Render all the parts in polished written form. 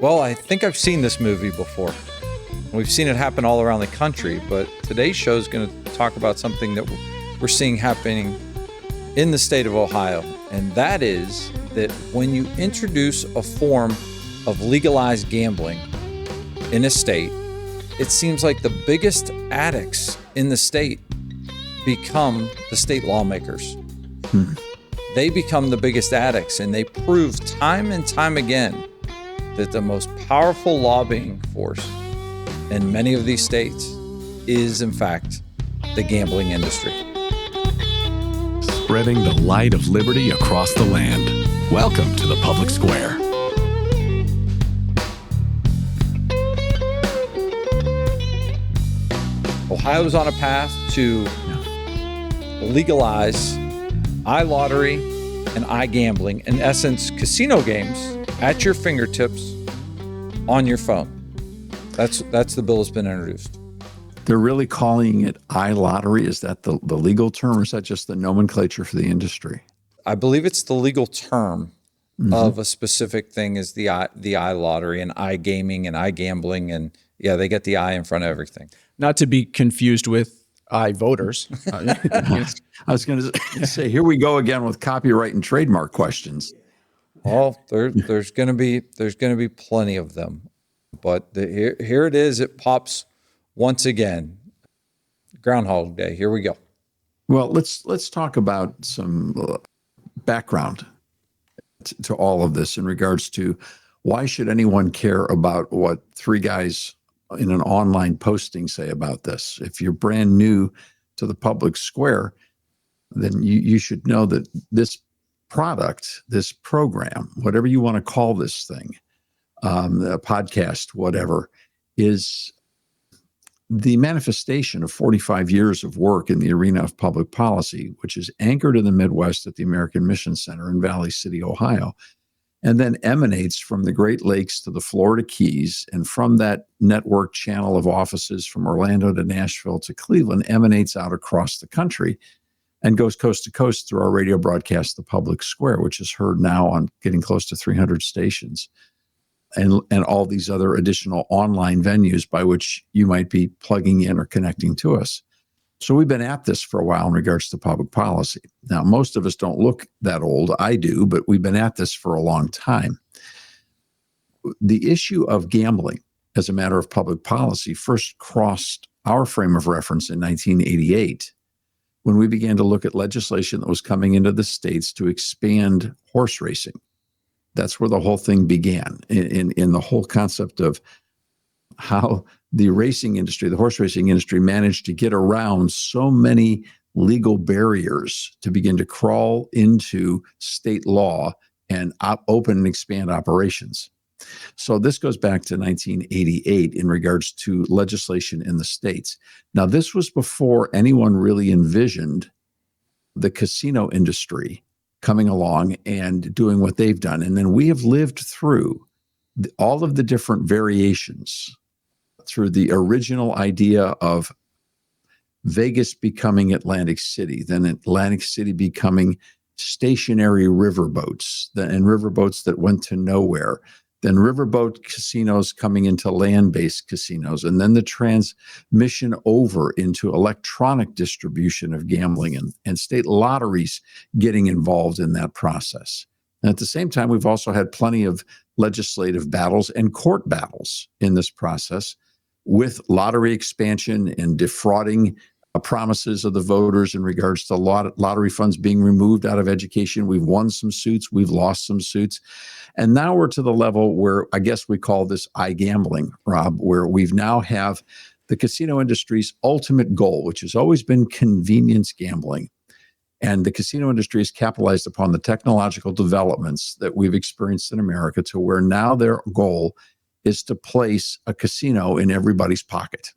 Well, I think I've seen this movie before. We've seen it happen all around the country, but today's show is going to talk about something that we're seeing happening in the state of Ohio. And that is that when you introduce a form of legalized gambling in a state, it seems like the biggest addicts in the state become the state lawmakers. They become the biggest addicts, and they prove time and time again that the most powerful lobbying force in many of these states is, in fact, the gambling industry. Spreading the light of liberty across the land. Welcome to the Public Square. Ohio's on a path to legalize iLottery and iGambling, in essence, casino games at your fingertips on your phone. That's the bill that's been introduced. They're really calling it iLottery. Is that the legal term, or is that just the nomenclature for the industry? I believe it's the legal term of a specific thing, is the iLottery and iGaming and iGambling, and yeah, they get the I in front of everything. Not to be confused with iVoters. I was going to say, here we go again with copyright and trademark questions. Well, there's going to be plenty of them, but here it is. It pops once again. Groundhog Day. Here we go. Well, let's talk about some background to all of this in regards to why should anyone care about what three guys in an online posting say about this. If you're brand new to the Public Square, then you should know that this product, this program, whatever you want to call this thing, the podcast, whatever, is the manifestation of 45 years of work in the arena of public policy, which is anchored in the Midwest at the American Mission Center in Valley City, Ohio, and then emanates from the Great Lakes to the Florida Keys, and from that network channel of offices from Orlando to Nashville to Cleveland emanates out across the country and goes coast to coast through our radio broadcast, The Public Square, which is heard now on getting close to 300 stations, and all these other additional online venues by which you might be plugging in or connecting to us. So we've been at this for a while in regards to public policy. Now, most of us don't look that old. I do, but we've been at this for a long time. The issue of gambling as a matter of public policy first crossed our frame of reference in 1988, when we began to look at legislation that was coming into the states to expand horse racing. That's where the whole thing began, in the whole concept of how the racing industry, the horse racing industry, managed to get around so many legal barriers to begin to crawl into state law and open and expand operations. So this goes back to 1988 in regards to legislation in the states. Now, this was before anyone really envisioned the casino industry coming along and doing what they've done. And then we have lived through all of the different variations through the original idea of Vegas becoming Atlantic City, then Atlantic City becoming stationary riverboats, and riverboats that went to nowhere, then riverboat casinos coming into land-based casinos, and then the transmission over into electronic distribution of gambling and state lotteries getting involved in that process. And at the same time, we've also had plenty of legislative battles and court battles in this process, with lottery expansion and defrauding promises of the voters in regards to lottery funds being removed out of education. We've won some suits, we've lost some suits. And now we're to the level where I guess we call this iGambling, Rob, where we've now have the casino industry's ultimate goal, which has always been convenience gambling. And the casino industry has capitalized upon the technological developments that we've experienced in America to where now their goal is to place a casino in everybody's pocket.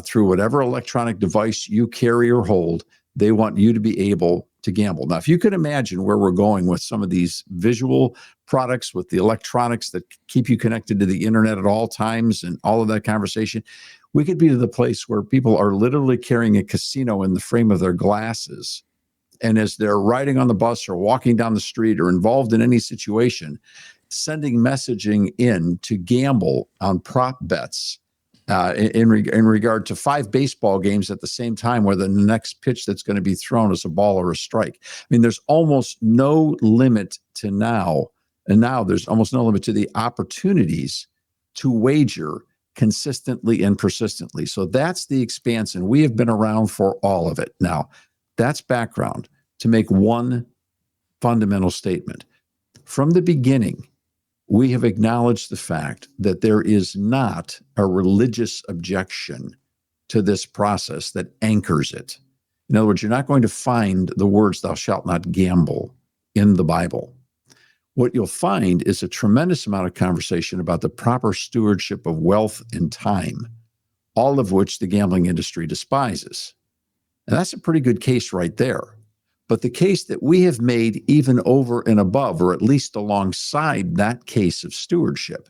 Through whatever electronic device you carry or hold, they want you to be able to gamble. Now, if you could imagine where we're going with some of these visual products, with the electronics that keep you connected to the internet at all times and all of that conversation, we could be to the place where people are literally carrying a casino in the frame of their glasses. And as they're riding on the bus or walking down the street or involved in any situation, sending messaging in to gamble on prop bets in regard to 5 baseball games at the same time, where the next pitch that's going to be thrown is a ball or a strike. I mean, there's almost no limit to now. And now there's almost no limit to the opportunities to wager consistently and persistently. So that's the expanse, and we have been around for all of it. Now, that's background to make one fundamental statement. From the beginning, we have acknowledged the fact that there is not a religious objection to this process that anchors it. In other words, you're not going to find the words, "thou shalt not gamble," in the Bible. What you'll find is a tremendous amount of conversation about the proper stewardship of wealth and time, all of which the gambling industry despises. And that's a pretty good case right there. But the case that we have made even over and above, or at least alongside that case of stewardship,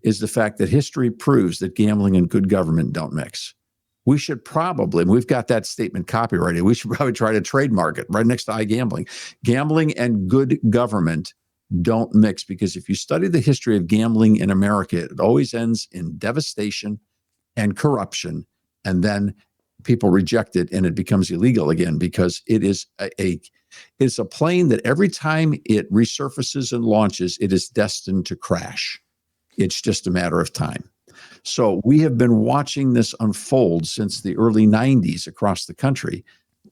is the fact that history proves that gambling and good government don't mix. We should probably, and we've got that statement copyrighted, we should probably try to trademark it right next to iGambling. Gambling and good government don't mix, because if you study the history of gambling in America, it always ends in devastation and corruption, and then people reject it and it becomes illegal again, because it is it's a plane that every time it resurfaces and launches, it is destined to crash. It's just a matter of time. So we have been watching this unfold since the early 90s across the country.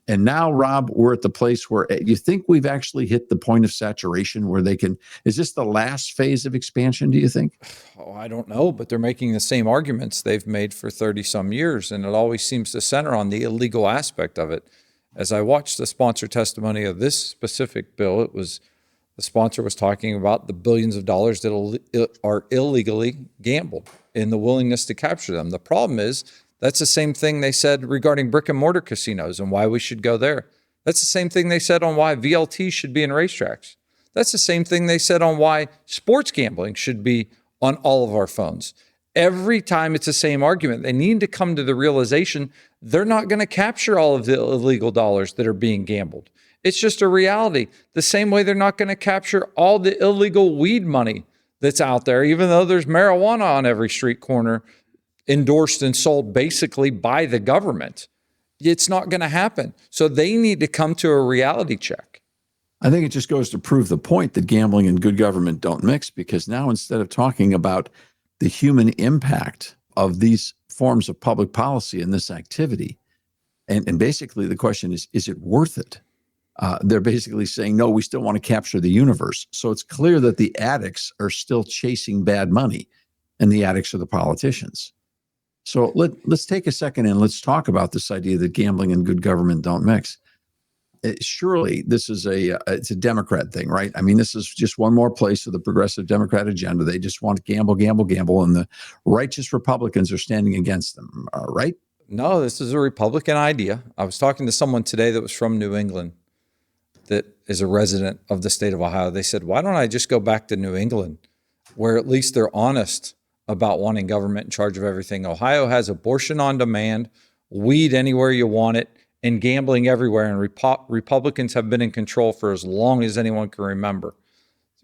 And now, Rob, we're at the place where you think we've actually hit the point of saturation where they can, is this the last phase of expansion, do you think? Oh, I don't know, but they're making the same arguments they've made for 30 some years. And it always seems to center on the illegal aspect of it. As I watched the sponsor testimony of this specific bill, it was the sponsor was talking about the billions of dollars that are illegally gambled and the willingness to capture them. The problem is, that's the same thing they said regarding brick and mortar casinos and why we should go there. That's the same thing they said on why VLT should be in racetracks. That's the same thing they said on why sports gambling should be on all of our phones. Every time it's the same argument. They need to come to the realization they're not going to capture all of the illegal dollars that are being gambled. It's just a reality. The same way they're not going to capture all the illegal weed money that's out there, even though there's marijuana on every street corner endorsed and sold basically by the government. It's not going to happen. So they need to come to a reality check. I think it just goes to prove the point that gambling and good government don't mix, because now instead of talking about the human impact of these forms of public policy and this activity, and basically the question is it worth it? They're basically saying, no, we still want to capture the universe. So it's clear that the addicts are still chasing bad money, and the addicts are the politicians. So let's take a second and let's talk about this idea that gambling and good government don't mix. Surely this is it's a Democrat thing, right? I mean, this is just one more place of the progressive Democrat agenda. They just want to gamble, gamble, gamble, and the righteous Republicans are standing against them, right? No, this is a Republican idea. I was talking to someone today that was from New England that is a resident of the state of Ohio. They said, why don't I just go back to New England, where at least they're honest about wanting government in charge of everything. Ohio has abortion on demand, weed anywhere you want it, and gambling everywhere. And Republicans have been in control for as long as anyone can remember.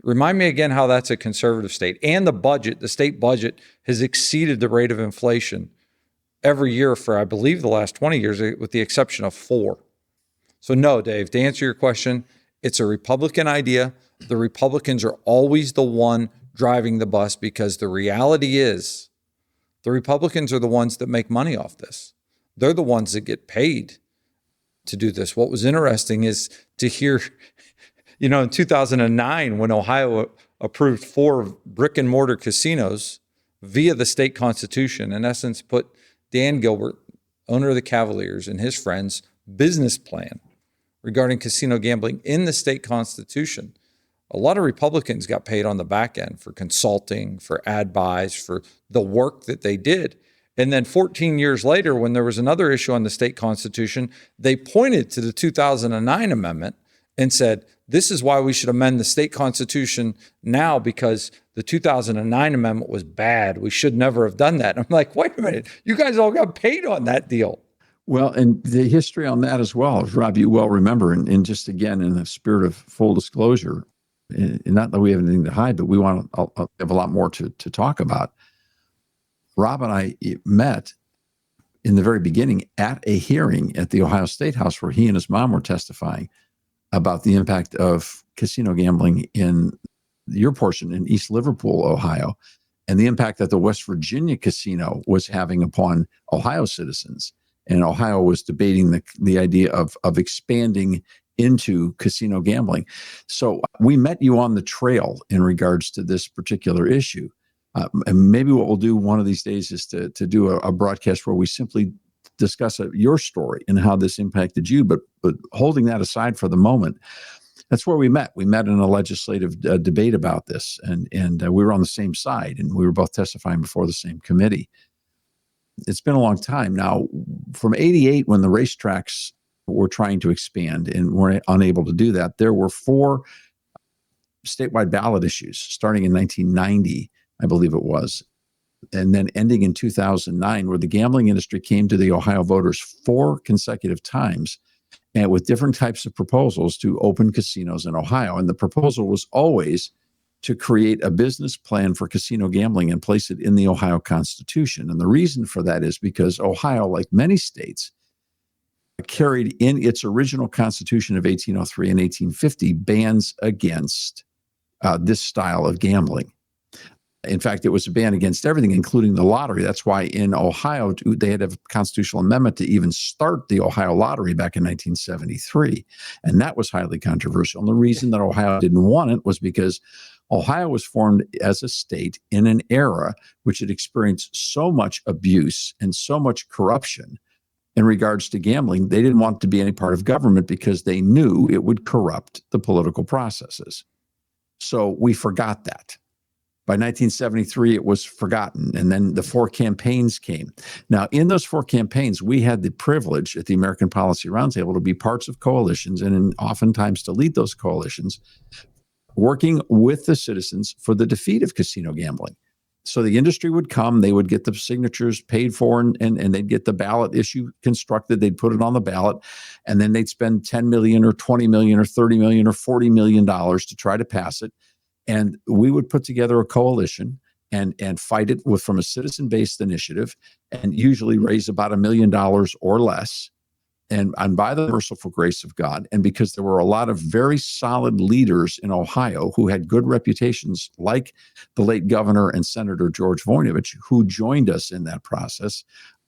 Remind me again how that's a conservative state. And the state budget has exceeded the rate of inflation every year for, I believe, the last 20 years, with the exception of 4. So no, Dave, to answer your question, it's a Republican idea. The Republicans are always the one driving the bus, because the reality is the Republicans are the ones that make money off this. They're the ones that get paid to do this. What was interesting is to hear, in 2009, when Ohio approved 4 brick and mortar casinos via the state constitution, in essence, put Dan Gilbert, owner of the Cavaliers, and his friends' business plan regarding casino gambling in the state constitution. A lot of Republicans got paid on the back end for consulting, for ad buys, for the work that they did. And then 14 years later, when there was another issue on the state constitution, they pointed to the 2009 amendment and said, this is why we should amend the state constitution now, because the 2009 amendment was bad. We should never have done that. And I'm like, wait a minute, you guys all got paid on that deal. Well, and the history on that as well, as Rob, you well remember, and just again, in the spirit of full disclosure, not that we have anything to hide, but we want to have a lot more to talk about. Rob and I met in the very beginning at a hearing at the Ohio State House where he and his mom were testifying about the impact of casino gambling in your portion in East Liverpool, Ohio, and the impact that the West Virginia casino was having upon Ohio citizens. And Ohio was debating the idea of expanding into casino gambling. So we met you on the trail in regards to this particular issue. And maybe what we'll do one of these days is to do a broadcast where we simply discuss your story and how this impacted you. But holding that aside for the moment, that's where we met. We met in a legislative debate about this, and we were on the same side, and we were both testifying before the same committee. It's been a long time now. From '88, when the racetracks were trying to expand and were unable to do that, there were 4 statewide ballot issues starting in 1990, I believe it was, and then ending in 2009, where the gambling industry came to the Ohio voters 4 consecutive times and with different types of proposals to open casinos in Ohio. And the proposal was always to create a business plan for casino gambling and place it in the Ohio Constitution. And the reason for that is because Ohio, like many states, carried in its original Constitution of 1803 and 1850 bans against this style of gambling. In fact, it was a ban against everything, including the lottery. That's why in Ohio, they had a constitutional amendment to even start the Ohio lottery back in 1973. And that was highly controversial. And the reason that Ohio didn't want it was because Ohio was formed as a state in an era which had experienced so much abuse and so much corruption in regards to gambling. They didn't want to be any part of government because they knew it would corrupt the political processes. So we forgot that. By 1973, it was forgotten. And then the 4 campaigns came. Now, in those 4 campaigns, we had the privilege at the American Policy Roundtable to be parts of coalitions and oftentimes to lead those coalitions, working with the citizens for the defeat of casino gambling. So the industry would come, they would get the signatures paid for, and they'd get the ballot issue constructed, they'd put it on the ballot, and then they'd spend $10 million or $20 million or $30 million or $40 million to try to pass it. And we would put together a coalition and fight it from a citizen-based initiative and usually raise about $1 million or less. And by the merciful grace of God, and because there were a lot of very solid leaders in Ohio who had good reputations, like the late Governor and Senator George Voinovich, who joined us in that process,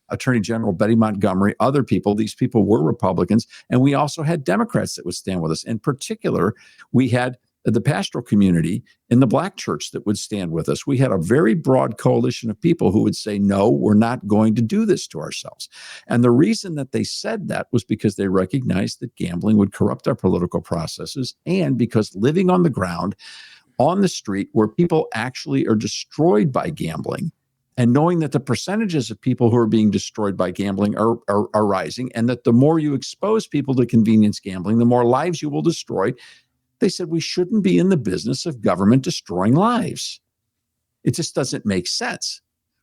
Attorney General Betty Montgomery, other people, these people were Republicans. And we also had Democrats that would stand with us. In particular, we had the pastoral community in the Black church that would stand with us. We had a very broad coalition of people who would say, no, we're not going to do this to ourselves. And the reason that they said that was because they recognized that gambling would corrupt our political processes, and because living on the ground, on the street, where people actually are destroyed by gambling, and knowing that the percentages of people who are being destroyed by gambling are rising, and that the more you expose people to convenience gambling, the more lives you will destroy, they said we shouldn't be in the business of government destroying lives. It just doesn't make sense.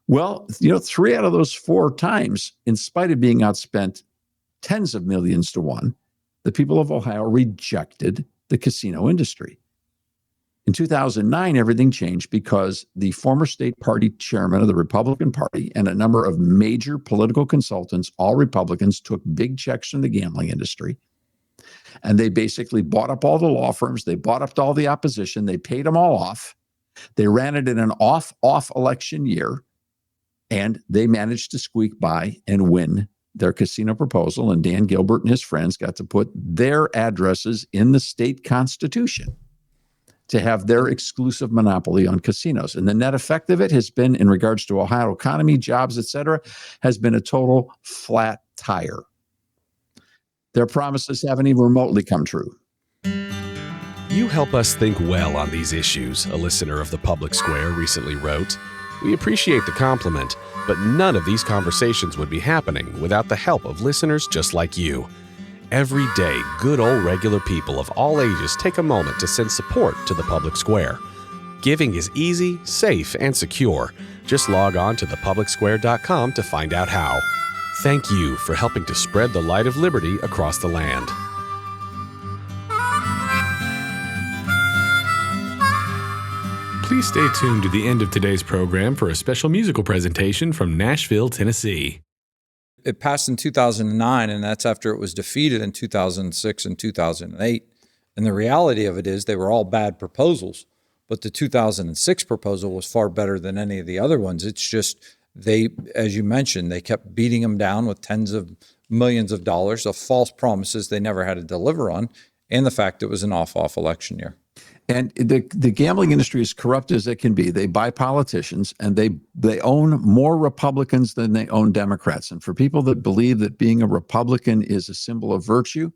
Well, 3 out of those 4 times, in spite of being outspent tens of millions to one, the people of Ohio rejected the casino industry. In 2009, everything changed because the former state party chairman of the Republican Party and a number of major political consultants, all Republicans, took big checks from the gambling industry. And they basically bought up all the law firms. They bought up all the opposition. They paid them all off. They ran it in an off election year. And they managed to squeak by and win their casino proposal. And Dan Gilbert and his friends got to put their addresses in the state constitution to have their exclusive monopoly on casinos. And the net effect of it has been, in regards to Ohio economy, jobs, et cetera, has been a total flat tire. Their promises haven't even remotely come true. You help us think well on these issues, a listener of the Public Square recently wrote. We appreciate the compliment, but none of these conversations would be happening without the help of listeners just like you. Every day, good old regular people of all ages take a moment to send support to the Public Square. Giving is easy, safe, and secure. Just log on to thepublicsquare.com to find out how. Thank you for helping to spread the light of liberty across the land. Please stay tuned to the end of today's program for a special musical presentation from Nashville, Tennessee. It passed in 2009, and that's after it was defeated in 2006 and 2008. And the reality of it is they were all bad proposals, but the 2006 proposal was far better than any of the other ones. It's just they, as you mentioned, they kept beating them down with tens of millions of dollars of false promises they never had to deliver on, and the fact it was an off election year. And the gambling industry is corrupt as it can be. They buy politicians, and they own more Republicans than they own Democrats. And for people that believe that being a Republican is a symbol of virtue,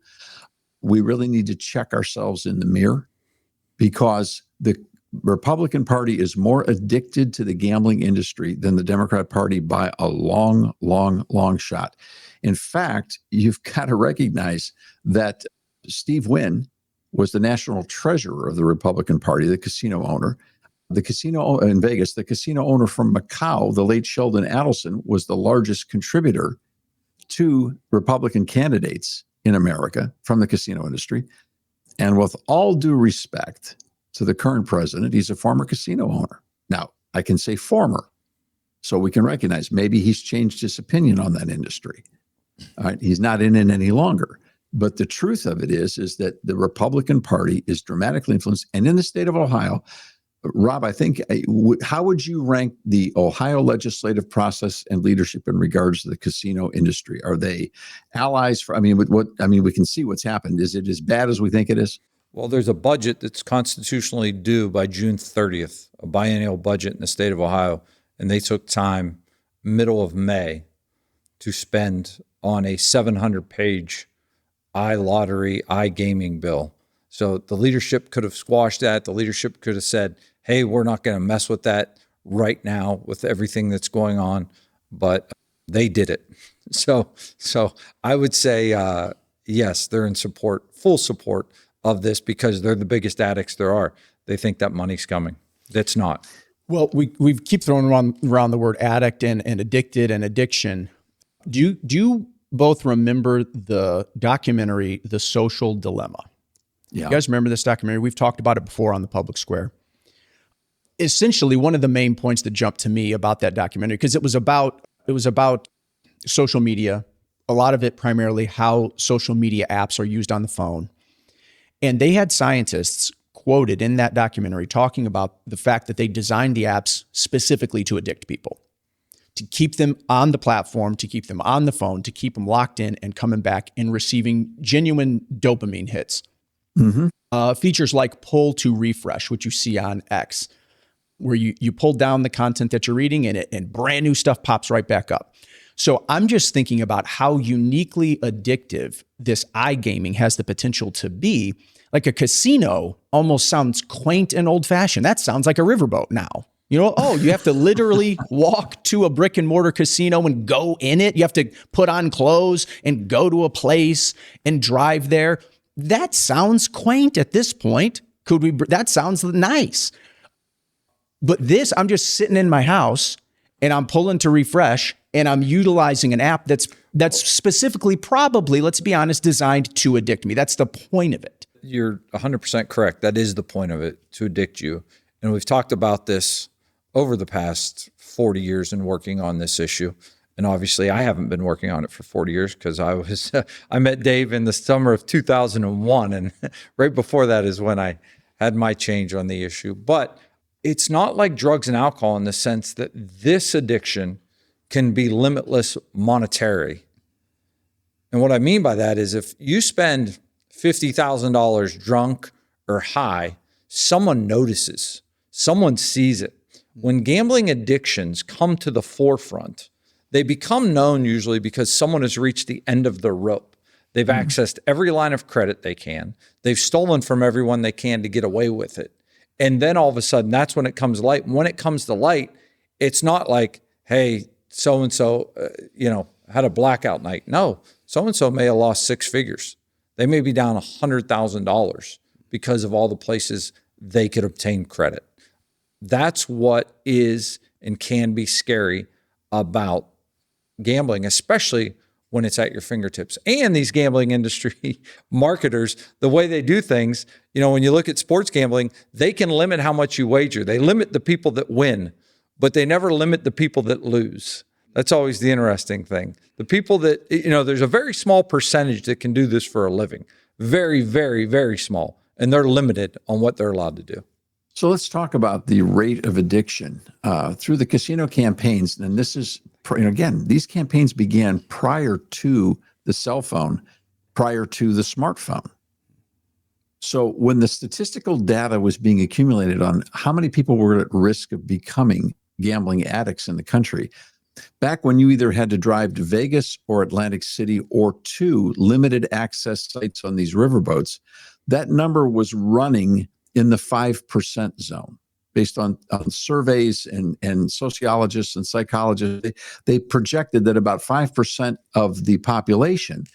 we really need to check ourselves in the mirror, because the Republican Party is more addicted to the gambling industry than the Democrat Party by a long, long, long shot. In fact, you've got to recognize that Steve Wynn was the national treasurer of the Republican Party, the casino owner. The casino in Vegas, the casino owner from Macau, the late Sheldon Adelson, was the largest contributor to Republican candidates in America from the casino industry. And with all due respect to the current president, he's a former casino owner. Now, I can say former, so we can recognize maybe he's changed his opinion on that industry. All right, he's not in it any longer. But the truth of it is that the Republican Party is dramatically influenced. And in the state of Ohio, Rob, I think, how would you rank the Ohio legislative process and leadership in regards to the casino industry? Are they allies? We can see what's happened. Is it as bad as we think it is? Well, there's a budget that's constitutionally due by June 30th, a biennial budget in the state of Ohio. And they took time, middle of May, to spend on a 700-page iLottery, iGaming bill. So the leadership could have squashed that. The leadership could have said, hey, we're not going to mess with that right now with everything that's going on. But they did it. So I would say, yes, they're in support, full support of this, because they're the biggest addicts there are. They think that money's coming. That's not. Well, we keep throwing around the word addict and addicted and addiction. Do you both remember the documentary, The Social Dilemma? Yeah. You guys remember this documentary? We've talked about it before on the Public Square. Essentially, one of the main points that jumped to me about that documentary, because it was about social media, a lot of it primarily how social media apps are used on the phone. And they had scientists quoted in that documentary talking about the fact that they designed the apps specifically to addict people, to keep them on the platform, to keep them on the phone, to keep them locked in and coming back and receiving genuine dopamine hits. Mm-hmm. Features like pull to refresh, which you see on X, where you pull down the content that you're reading and brand new stuff pops right back up. So I'm just thinking about how uniquely addictive this iGaming has the potential to be. Like a casino almost sounds quaint and old fashioned. That sounds like a riverboat now. You have to literally walk to a brick and mortar casino and go in it. You have to put on clothes and go to a place and drive there. That sounds quaint at this point. That sounds nice. But this, I'm just sitting in my house and I'm pulling to refresh and I'm utilizing an app that's specifically, probably, let's be honest, designed to addict me. That's the point of it. You're 100% correct. That is the point of it, to addict you. And we've talked about this over the past 40 years in working on this issue. And obviously I haven't been working on it for 40 years because I met Dave in the summer of 2001. And right before that is when I had my change on the issue. But it's not like drugs and alcohol in the sense that this addiction can be limitless monetary. And what I mean by that is if you spend $50,000 drunk or high, someone notices, someone sees it. When gambling addictions come to the forefront, they become known usually because someone has reached the end of the rope. They've accessed every line of credit they can. They've stolen from everyone they can to get away with it. And then all of a sudden, that's when it comes to light. And when it comes to light, it's not like, hey, so-and-so, had a blackout night. No, so-and-so may have lost six figures. They may be down $100,000 because of all the places they could obtain credit. That's what is and can be scary about gambling, especially when it's at your fingertips. And these gambling industry marketers, the way they do things, when you look at sports gambling, they can limit how much you wager. They limit the people that win, but they never limit the people that lose. That's always the interesting thing. The people that, there's a very small percentage that can do this for a living. Very, very, very small. And they're limited on what they're allowed to do. So let's talk about the rate of addiction through the casino campaigns. And this is, again, these campaigns began prior to the cell phone, prior to the smartphone. So when the statistical data was being accumulated on how many people were at risk of becoming gambling addicts in the country, back when you either had to drive to Vegas or Atlantic City or to limited access sites on these riverboats, that number was running in the 5% zone. Based on surveys and sociologists and psychologists, they projected that about 5% of the population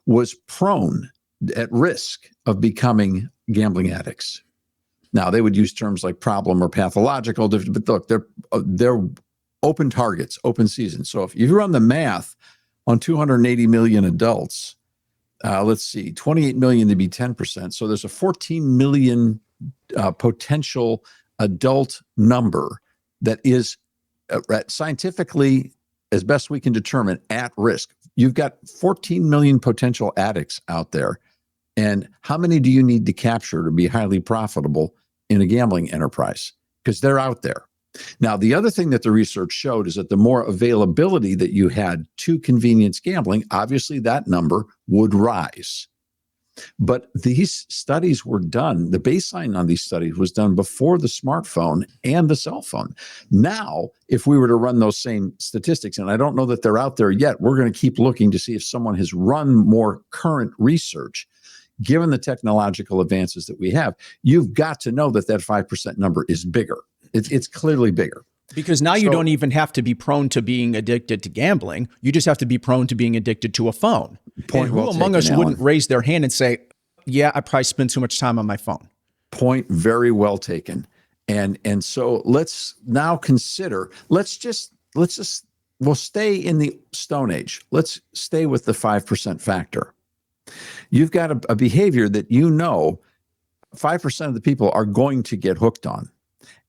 was prone, at risk of becoming gambling addicts. Now, they would use terms like problem or pathological, but look, they're open targets, open season. So if you run the math on 280 million adults, let's see, 28 million to be 10%. So there's a 14 million potential adult number that is scientifically, as best we can determine, at risk. You've got 14 million potential addicts out there. And how many do you need to capture to be highly profitable in a gambling enterprise? Because they're out there. Now, the other thing that the research showed is that the more availability that you had to convenience gambling, obviously that number would rise. But these studies were done, the baseline on these studies was done before the smartphone and the cell phone. Now, if we were to run those same statistics, and I don't know that they're out there yet, we're going to keep looking to see if someone has run more current research. Given the technological advances that we have, you've got to know that 5% number is bigger. It's clearly bigger. Because now you don't even have to be prone to being addicted to gambling. You just have to be prone to being addicted to a phone. Point and who among us wouldn't raise their hand and say, yeah, I probably spend too much time on my phone? Point very well taken. And so let's now consider, we'll stay in the Stone Age. Let's stay with the 5% factor. You've got a behavior that 5% of the people are going to get hooked on.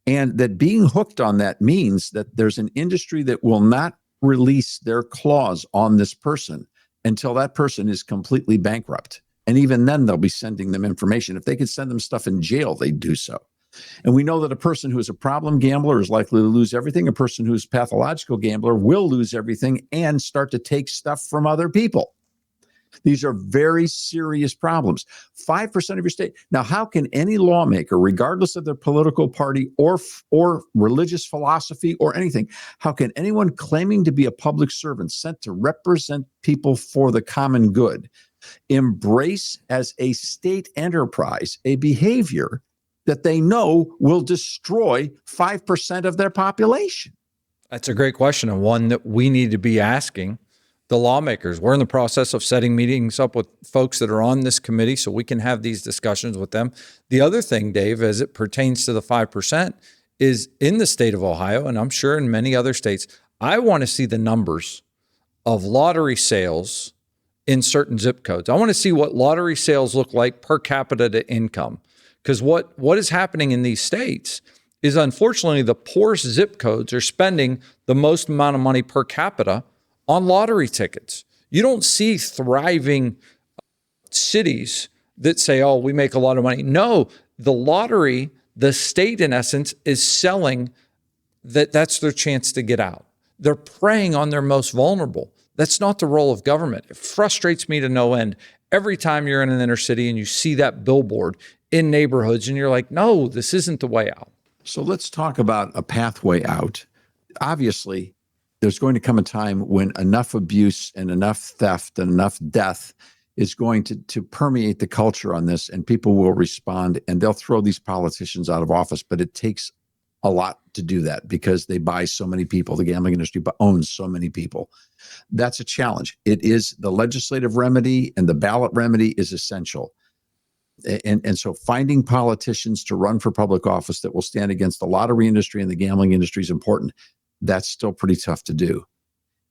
And that being hooked on that means that there's an industry that will not release their claws on this person until that person is completely bankrupt. And even then, they'll be sending them information. If they could send them stuff in jail, they'd do so. And we know that a person who is a problem gambler is likely to lose everything. A person who's a pathological gambler will lose everything and start to take stuff from other people. These are very serious problems. 5% of your state. Now, how can any lawmaker, regardless of their political party or religious philosophy or anything, how can anyone claiming to be a public servant sent to represent people for the common good embrace as a state enterprise a behavior that they know will destroy 5% of their population? That's a great question, and one that we need to be asking the lawmakers. We're in the process of setting meetings up with folks that are on this committee so we can have these discussions with them. The other thing, Dave, as it pertains to the 5%, is in the state of Ohio, and I'm sure in many other states, I want to see the numbers of lottery sales in certain zip codes. I want to see what lottery sales look like per capita to income. Because what is happening in these states is, unfortunately, the poorest zip codes are spending the most amount of money per capita on lottery tickets. You don't see thriving cities that say, oh, we make a lot of money. No, the lottery, the state in essence, is selling that's their chance to get out. They're preying on their most vulnerable. That's not the role of government. It frustrates me to no end every time you're in an inner city and you see that billboard in neighborhoods and you're like, no, this isn't the way out. So let's talk about a pathway out. Obviously, there's going to come a time when enough abuse and enough theft and enough death is going to permeate the culture on this, and people will respond and they'll throw these politicians out of office. But it takes a lot to do that because they buy so many people. The gambling industry owns so many people. That's a challenge. It is the legislative remedy and the ballot remedy is essential. And so finding politicians to run for public office that will stand against the lottery industry and the gambling industry is important. That's still pretty tough to do.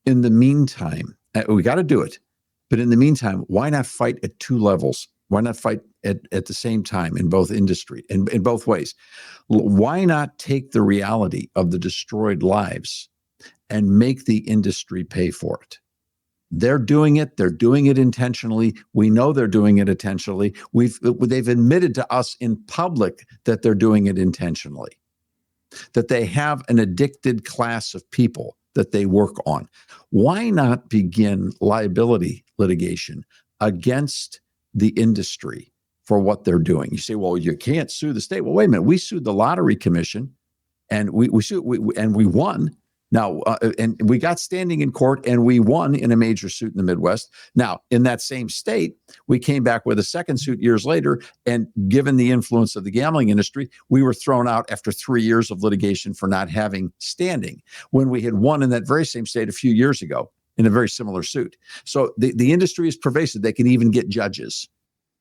In the meantime, We got to do it. But in the meantime, why not fight at two levels? Why not fight at the same time in both industry, in both ways? Why not take the reality of the destroyed lives and make the industry pay for it? They're doing it. They're doing it intentionally. We know they're doing it intentionally. They've admitted to us in public that they're doing it intentionally, that they have an addicted class of people that they work on. Why not begin liability litigation against the industry for what they're doing? You say, well, you can't sue the state. Well, wait a minute. We sued the Lottery Commission, and we won. Now, and we got standing in court, and we won in a major suit in the Midwest. Now, in that same state, we came back with a second suit years later, and given the influence of the gambling industry, we were thrown out after 3 years of litigation for not having standing, when we had won in that very same state a few years ago in a very similar suit. So the industry is pervasive. They can even get judges.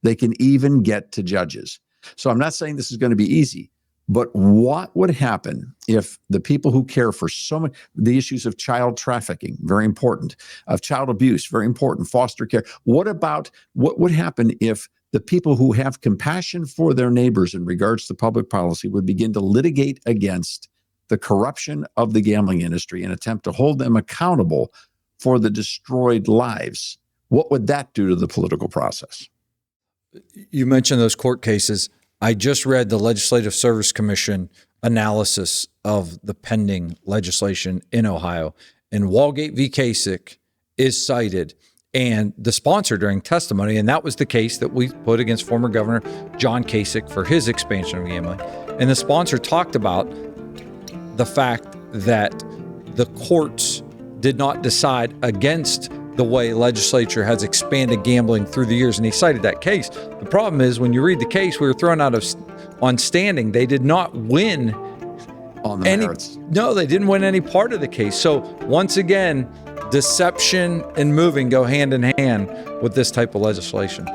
They can even get to judges. So I'm not saying this is going to be easy. But what would happen if the people who care for so many, the issues of child trafficking, very important, of child abuse, very important, foster care, what would happen if the people who have compassion for their neighbors in regards to public policy would begin to litigate against the corruption of the gambling industry and attempt to hold them accountable for the destroyed lives? What would that do to the political process? You mentioned those court cases. I just read the Legislative Service Commission analysis of the pending legislation in Ohio, and Walgate v. Kasich is cited and the sponsor during testimony, and that was the case that we put against former Governor John Kasich for his expansion of gambling. And the sponsor talked about the fact that the courts did not decide against the way legislature has expanded gambling through the years, and he cited that case. The problem is, when you read the case, we were thrown out on standing. They did not win on the merits. No, they didn't win any part of the case. So once again, deception and moving go hand in hand with this type of legislation.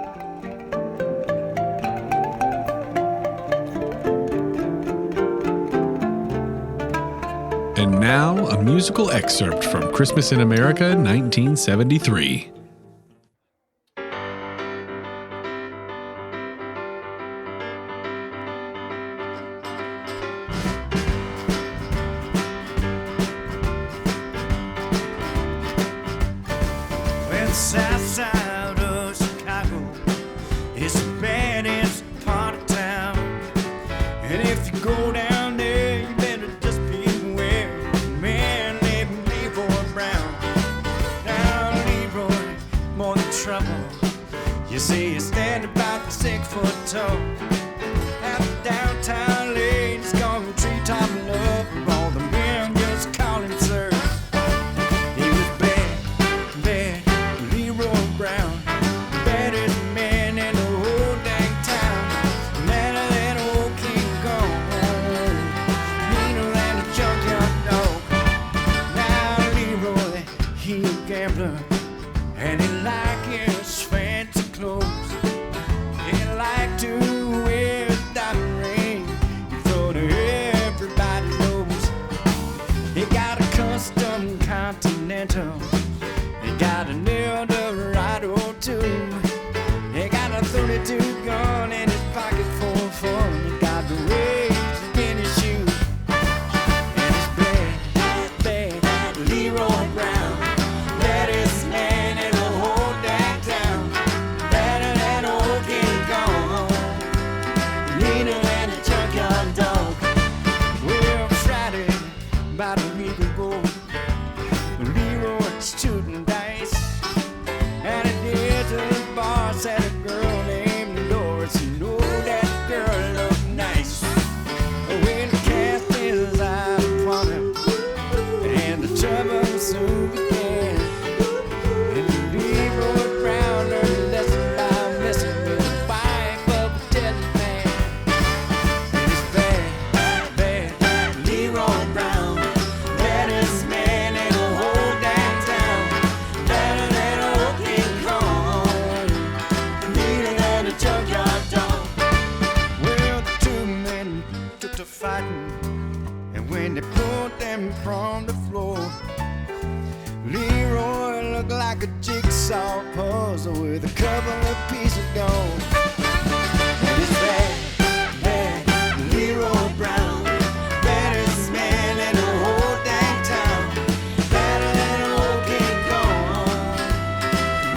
And now, a musical excerpt from Christmas in America, 1973. Well, the south side of Chicago is the baddest part of town. And if you go down there, you better just be aware of a man named Leroy Brown. Now, Leroy, more than trouble. You see, you stand about 6 foot tall. At the downtown lanes, call him treetop lover. All the men just call him sir. He was bad, Leroy Brown. Baddest man in the whole dang town. Madder than old King Kong. Meaner than a junkyard dog. Now Leroy, he a gambler. And he like his fancy clothes. He like to wear a diamond ring. He thought everybody knows. He got a custom Continental. He got an Eldorado too. He got a 32 gun in his pocket for fun. He got the razor in his shoe. And he's bad, Leroy Brown. Baddest man in the whole dang town. Better than old King Kong. Meaner than a junkyard dog. Well, Friday, about a week ago, Leroy was shooting dice. And he did to the bar, said a girl named Doris. You know that girl looked nice. When he cast his eye upon her, and the trouble soon began. And Leroy Brown learned a lesson by messing with the wife of a dead man. And he's bad, Leroy Brown. Baddest man in the whole dang town. Better than old King Kong. Meaner than a junkyard dog. Well, the two men took to fighting, and when they pulled them from the floor, Leroy looked looked like a jigsaw puzzle with a couple of pieces of gold. And it's bad, bad, Leroy Brown, baddest man in the whole dang town. Better than an old King Kong,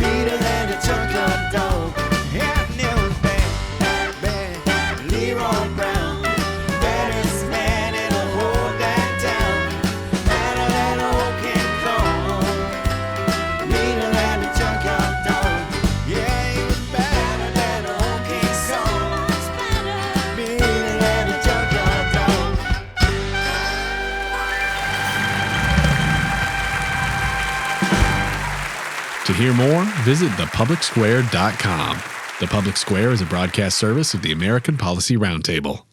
meaner than a junkyard dog. And it was bad, bad, Leroy Brown, baddest man in the whole dang town. Better than an old King Kong, meaner than a junkyard dog. Yeah, he was better than an old King Kong, meaner than a junkyard dog. To hear more, visit thepublicsquare.com. The Public Square is a broadcast service of the American Policy Roundtable.